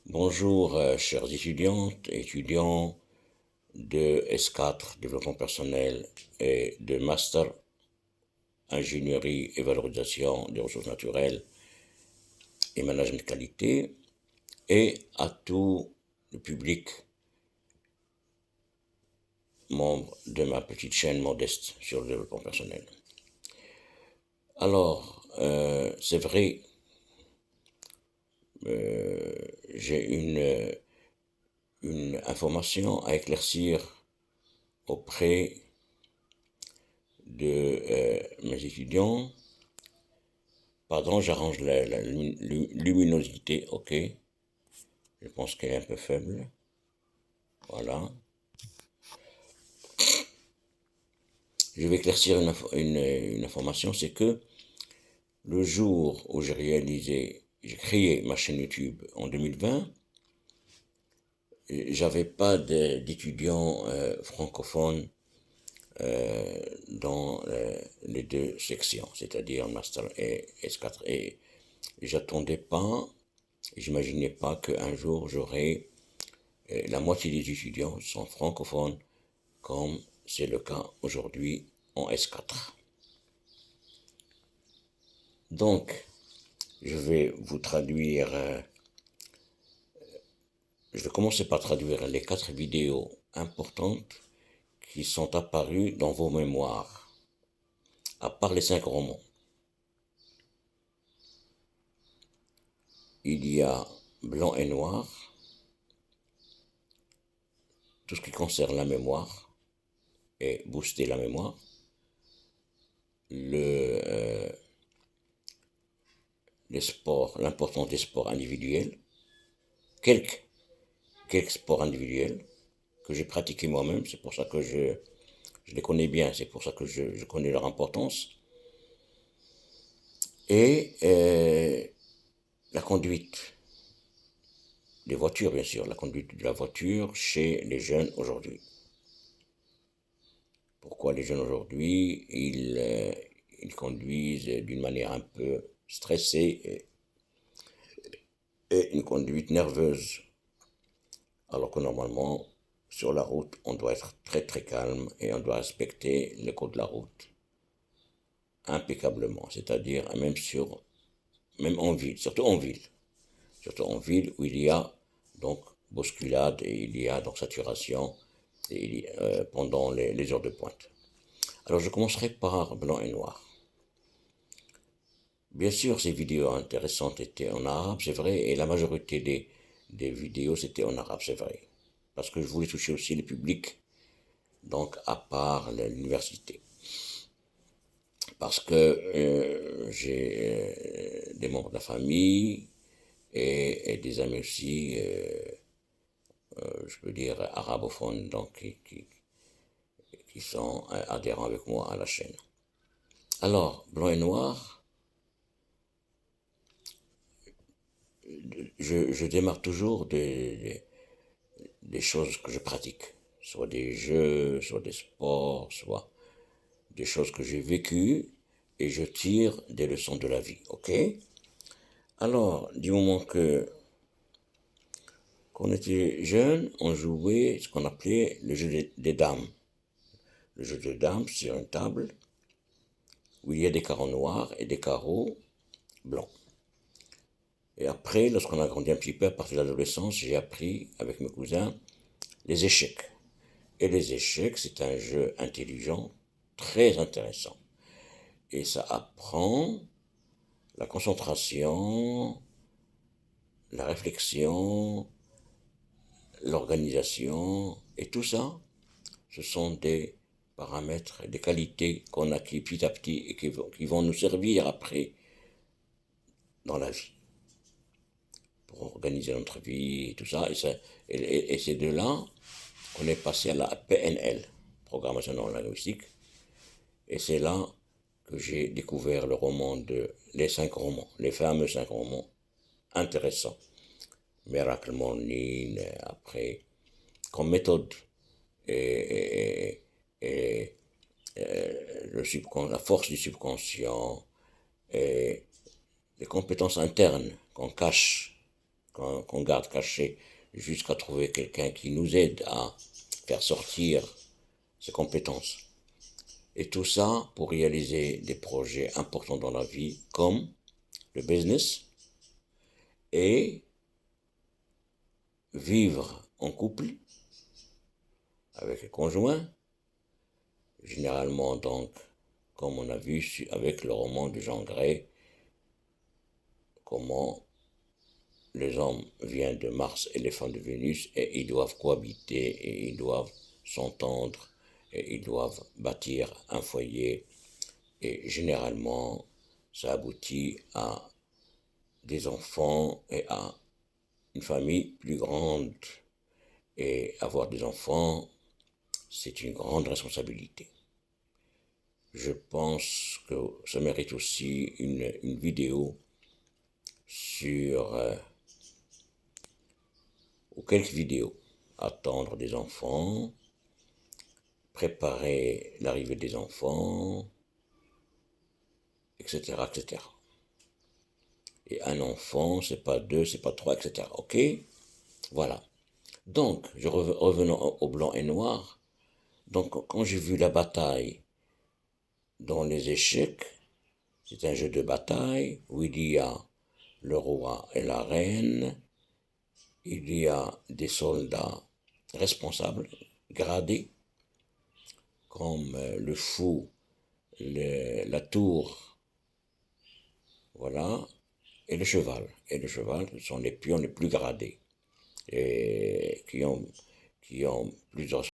Bonjour, chers étudiantes et étudiants de S4, développement personnel, et de Master, ingénierie et valorisation des ressources naturelles et management de qualité, et à tout le public membre de ma petite chaîne modeste sur le développement personnel. Alors, c'est vrai, j'ai une information à éclaircir auprès de mes étudiants. Pardon, j'arrange la luminosité, ok. Je pense qu'elle est un peu faible. Voilà. Je vais éclaircir une information, c'est que le jour où j'ai créé ma chaîne YouTube en 2020, j'avais pas d'étudiants francophones dans les deux sections, c'est-à-dire Master et S4. Et j'attendais pas, j'imaginais pas qu'un jour j'aurais la moitié des étudiants sont francophones, comme c'est le cas aujourd'hui en S4. Donc, je vais vous traduire, je vais commencer par traduire les 4 vidéos importantes qui sont apparues dans vos mémoires, à part les 5 romans. Il y a Blanc et Noir, tout ce qui concerne la mémoire et booster la mémoire, les sports, l'importance des sports individuels, quelques, quelques sports individuels que j'ai pratiqués moi-même, c'est pour ça que je les connais bien, c'est pour ça que je connais leur importance, et la conduite des voitures, bien sûr, la conduite de la voiture chez les jeunes aujourd'hui. Pourquoi les jeunes aujourd'hui, ils conduisent d'une manière un peu stressée et une conduite nerveuse, alors que normalement, sur la route, on doit être très très calme et on doit respecter le code de la route impeccablement, c'est-à-dire même en ville, surtout en ville où il y a donc bousculade et il y a donc saturation pendant les heures de pointe. Alors je commencerai par Blanc et Noir. Bien sûr, ces vidéos intéressantes étaient en arabe, c'est vrai, et la majorité des vidéos c'était en arabe, c'est vrai, parce que je voulais toucher aussi les publics, donc à part l'université. Parce que j'ai des membres de la famille et des amis aussi, je peux dire arabophones, donc qui sont adhérents avec moi à la chaîne. Alors, Blanc et Noir, je démarre toujours des choses que je pratique, soit des jeux, soit des sports, soit des choses que j'ai vécues, et je tire des leçons de la vie, ok? Alors, du moment que quand on était jeune, on jouait ce qu'on appelait le jeu des dames. Le jeu des dames sur une table où il y a des carreaux noirs et des carreaux blancs. Et après, lorsqu'on a grandi un petit peu, à partir de l'adolescence, j'ai appris avec mes cousins les échecs. Et les échecs, c'est un jeu intelligent, très intéressant. Et ça apprend la concentration, la réflexion, l'organisation, et tout ça, ce sont des paramètres, des qualités qu'on acquis petit à petit et qui vont nous servir après dans la vie, pour organiser notre vie et tout ça. Et c'est de là qu'on est passé à la PNL, programmation non linguistique, et c'est là que j'ai découvert les 5 romans, les fameux 5 romans intéressants. Miracle Morning, après, comme méthode, et, et, la force du subconscient, et les compétences internes qu'on cache qu'on garde caché jusqu'à trouver quelqu'un qui nous aide à faire sortir ses compétences. Et tout ça pour réaliser des projets importants dans la vie comme le business et vivre en couple avec le conjoint, généralement donc, comme on a vu avec le roman de Jean Grey, comment les hommes viennent de Mars et les femmes de Vénus et ils doivent cohabiter et ils doivent s'entendre et ils doivent bâtir un foyer et généralement ça aboutit à des enfants et à une famille plus grande et avoir des enfants c'est une grande responsabilité. Je pense que ça mérite aussi une vidéo sur ou quelques vidéos. Attendre des enfants, préparer l'arrivée des enfants, etc., etc. Et un enfant, c'est pas deux, c'est pas trois, etc. Ok? Voilà. Donc, revenons au blanc et noir. Donc, quand j'ai vu la bataille dans les échecs, c'est un jeu de bataille où il y a le roi et la reine, il y a des soldats responsables, gradés, comme le fou, la tour, voilà, et le cheval. Et le cheval, ce sont les pions les plus gradés, et qui ont plus de